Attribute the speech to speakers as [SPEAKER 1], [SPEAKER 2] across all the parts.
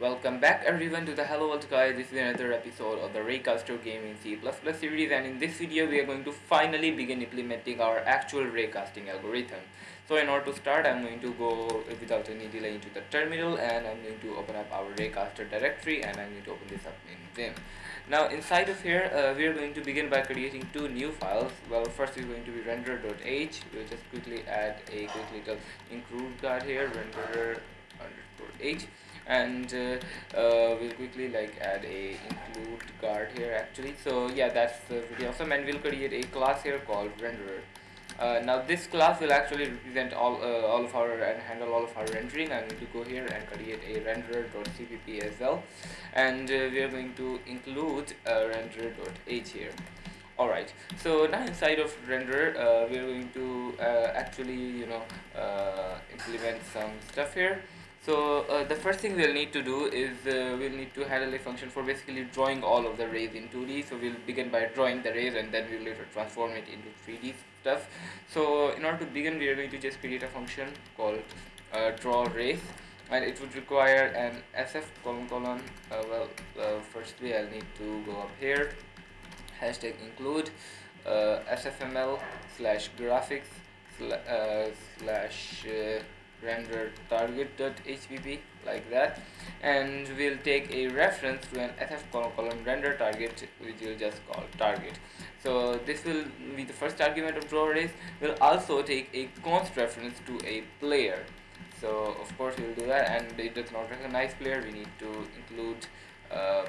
[SPEAKER 1] Welcome back everyone to the Hello World guys. This is another episode of the Raycaster game in C++ series, and in this video we are going to finally begin implementing our actual raycasting algorithm. So in order to start, I'm going to go without any delay into the terminal, and I'm going to open up our raycaster directory, and I'm going to open this up in Vim. Now inside of here we are going to begin by creating two new files. Well, first is going to be render.h. We'll just quickly add a quick little include guard here, render_h, and we'll quickly add a include guard here actually. So yeah, that's pretty awesome, and we'll create a class here called renderer. Now this class will actually represent all of our and handle all of our rendering. I'm going to go here and create a renderer.cpp as well, and we are going to include renderer.h here. Alright, so now inside of renderer we are going to actually implement some stuff here. So the first thing we'll need to do is we'll need to handle a function for basically drawing all of the rays in 2D. So we'll begin by drawing the rays, and then we'll later transform it into 3D stuff. So in order to begin, we are going to just create a function called draw rays, and it would require an sf colon. Firstly I'll need to go up here, hashtag include SFML slash graphics slash render target.hpp, like that, and we'll take a reference to an sf colon render target, which we'll just call target. So this will be the first argument of draw arrays. We'll also take a const reference to a player. So of course we'll do that, and it does not recognize player. We need to include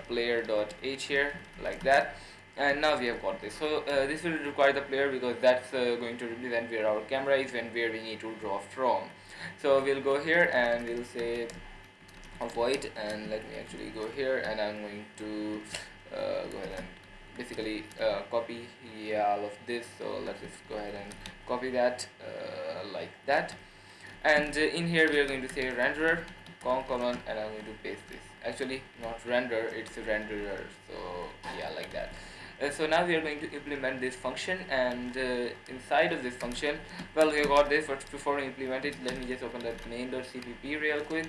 [SPEAKER 1] player.h here, like that. And now we have got this. So this will require the player, because that's going to represent where our camera is and where we need to draw from. So we'll go here and we'll say void, and let me actually go here, and I'm going to go ahead and basically copy all of this. So let's just go ahead and copy that like that, and in here we are going to say renderer colon, and I'm going to paste this. Actually not render, it's a renderer. So yeah, like that. So now we are going to implement this function, and inside of this function, well, we got this, but before we implement it, let me just open that main.cpp real quick,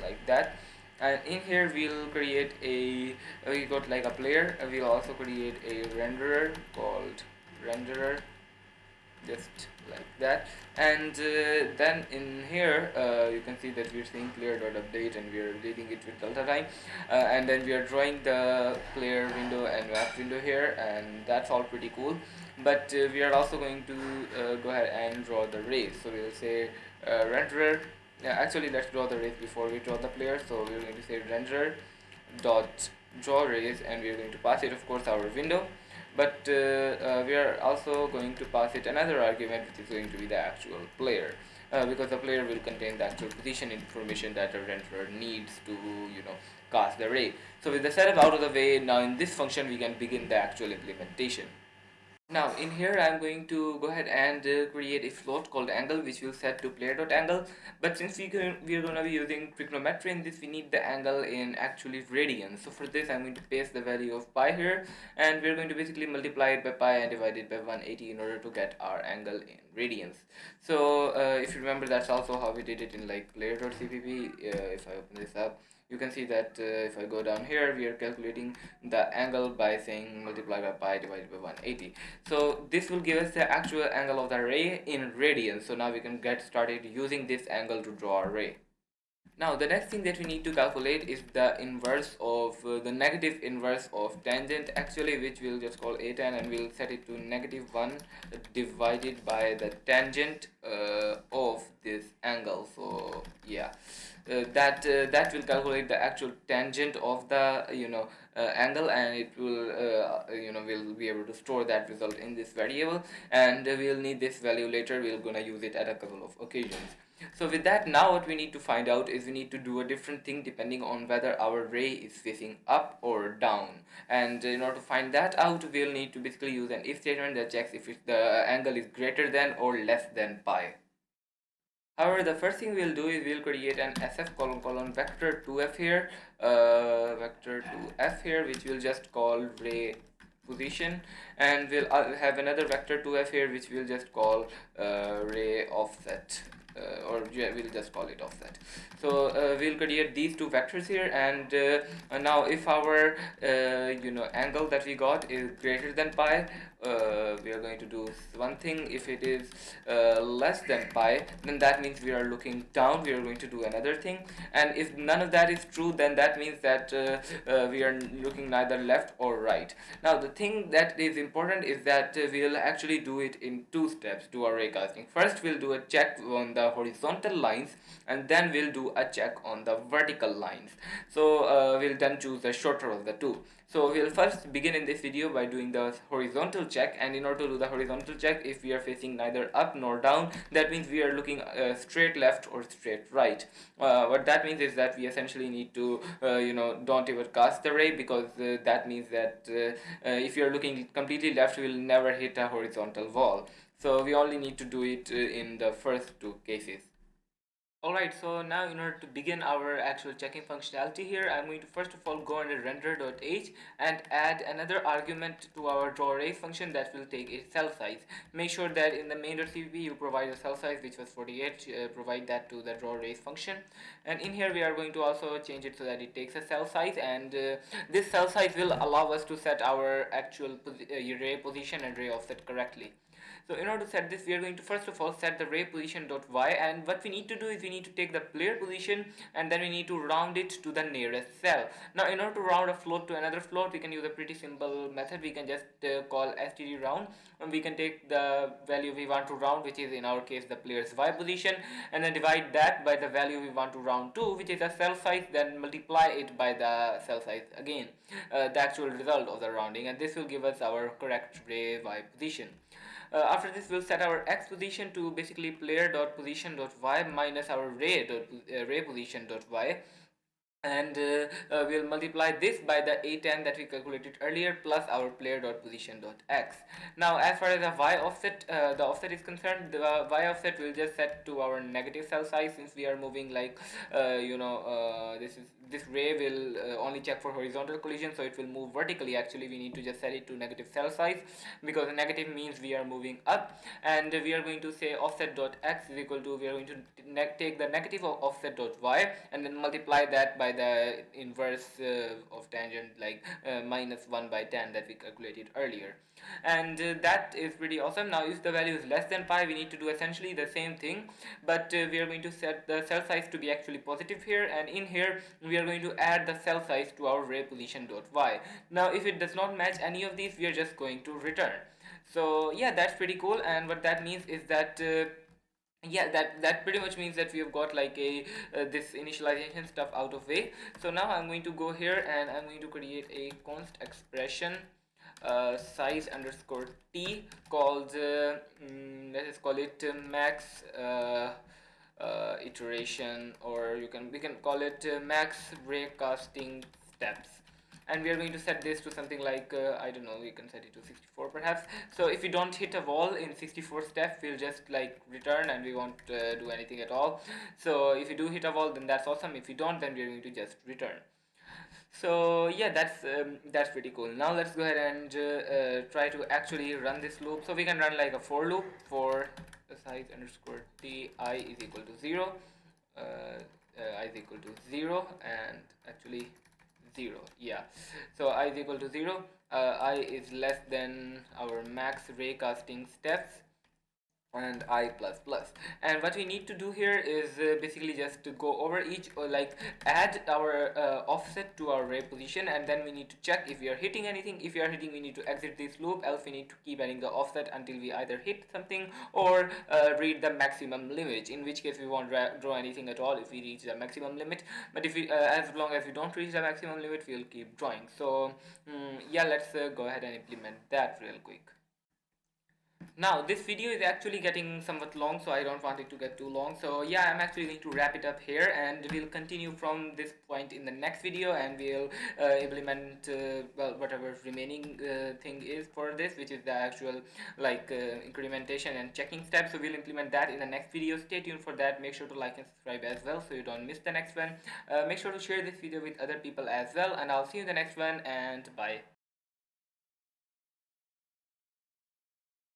[SPEAKER 1] like that. And in here we'll create a we got like a player, and we'll also create a renderer called renderer, just like that. And then in here you can see that we're saying player.update, and we are updating it with delta time, and then we are drawing the player window and map window here, and that's all pretty cool. But we are also going to go ahead and draw the rays. So we'll say renderer. Yeah, actually let's draw the rays before we draw the player. So we're going to say renderer dot draw rays, and we're going to pass it, of course, our window. But we are also going to pass it another argument, which is going to be the actual player, because the player will contain the actual position information that a renderer needs to cast the ray. So with the setup out of the way, now in this function we can begin the actual implementation. Now in here I'm going to go ahead and create a float called angle, which we'll set to player.angle. But since we are going to be using trigonometry in this, we need the angle in actually radians. So for this I'm going to paste the value of pi here, and we're going to basically multiply it by pi and divide it by 180 in order to get our angle in radians. So if you remember, that's also how we did it in like player.cpp. If I open this up, you can see that if I go down here, we are calculating the angle by saying multiply by pi divided by 180. So this will give us the actual angle of the ray in radians. So now we can get started using this angle to draw a ray. Now the next thing that we need to calculate is the inverse of the negative inverse of tangent actually, which we'll just call a tan, and we'll set it to -1 divided by the tangent of this angle. So yeah, that will calculate the actual tangent of the angle, and it will we'll be able to store that result in this variable, and we'll need this value later. We're gonna use it at a couple of occasions. So with that, now what we need to find out is we need to do a different thing depending on whether our ray is facing up or down. And in order to find that out, we'll need to basically use an if statement that checks if the angle is greater than or less than pi. However, the first thing we'll do is we'll create an sf colon vector 2f here, vector 2f here, which we'll just call ray position, and we'll have another vector 2f here, which we'll just call ray offset. or yeah, we'll just call it offset. So we'll create these two vectors here, and now if our angle that we got is greater than pi, we are going to do one thing. If it is less than pi, then that means we are looking down, we are going to do another thing. And if none of that is true, then that means that we are looking neither left or right. Now the thing that is important is that we'll actually do it in two steps to our raycasting. First we'll do a check on the horizontal lines, and then we'll do a check on the vertical lines. So we'll then choose the shorter of the two. So we'll first begin in this video by doing the horizontal check, and in order to do the horizontal check, if we are facing neither up nor down, that means we are looking straight left or straight right. What that means is that we essentially need to don't even cast the ray, because that means that if you are looking completely left, we will never hit a horizontal wall. So we only need to do it in the first two cases. Alright, so now in order to begin our actual checking functionality here, I'm going to first of all go under render.h and add another argument to our drawArray function that will take a cell size. Make sure that in the main.cpp you provide a cell size which was 48, provide that to the drawArray function. And in here we are going to also change it so that it takes a cell size, and this cell size will allow us to set our actual ray position and ray offset correctly. So in order to set this, we are going to first of all set the ray position.y, and what we need to do is we need to take the player position and then we need to round it to the nearest cell. Now in order to round a float to another float, we can use a pretty simple method. We can just call std round, and we can take the value we want to round, which is in our case the player's y position, and then divide that by the value we want to round to, which is a cell size, then multiply it by the cell size again, the actual result of the rounding, and this will give us our correct ray y position. After this, we'll set our x position to basically player.position.y minus our ray position.y, and we'll multiply this by the a10 that we calculated earlier plus our player.position.x. Now as far as the y offset, the offset is concerned, the y offset will just set to our negative cell size, since we are moving like this ray will only check for horizontal collision, so it will move vertically. Actually we need to just set it to negative cell size, because negative means we are moving up, and we are going to say offset.x is equal to, we are going to take the negative of offset.y and then multiply that by the inverse of tangent, like minus 1 by 10 that we calculated earlier. And that is pretty awesome. Now if the value is less than pi, we need to do essentially the same thing, but we are going to set the cell size to be actually positive here, and in here we are going to add the cell size to our ray position.y. Now if it does not match any of these, we are just going to return. So yeah, that's pretty cool. And what that means is that yeah, that pretty much means that we have got like a this initialization stuff out of way. So now I'm going to go here and I'm going to create a const expression size underscore t called let us call it max iteration, or we can call it max raycasting steps, and we are going to set this to something like I don't know, we can set it to 64 perhaps. So if we don't hit a wall in 64 steps, we'll just like return and we won't do anything at all. So if you do hit a wall, then that's awesome. If you don't, then we're going to just return. So yeah, that's pretty cool. Now let's go ahead and try to actually run this loop. So we can run like a for loop for size underscore t I is equal to 0, I is equal to 0, and actually 0, yeah. So I is equal to 0, I is less than our max raycasting steps, and I plus plus. And what we need to do here is basically just to go over each, or like add our offset to our ray position, and then we need to check if we are hitting anything. If we are hitting, we need to exit this loop, else we need to keep adding the offset until we either hit something or read the maximum limit, in which case we won't draw anything at all if we reach the maximum limit. But if we as long as we don't reach the maximum limit, we'll keep drawing. So yeah, let's go ahead and implement that real quick. Now this video is actually getting somewhat long, so I don't want it to get too long. So yeah, I'm actually going to wrap it up here, and we'll continue from this point in the next video, and we'll implement well, whatever remaining thing is for this, which is the actual like incrementation and checking steps. So we'll implement that in the next video. Stay tuned for that. Make sure to like and subscribe as well so you don't miss the next one. Make sure to share this video with other people as well, and I'll see you in the next one, and bye.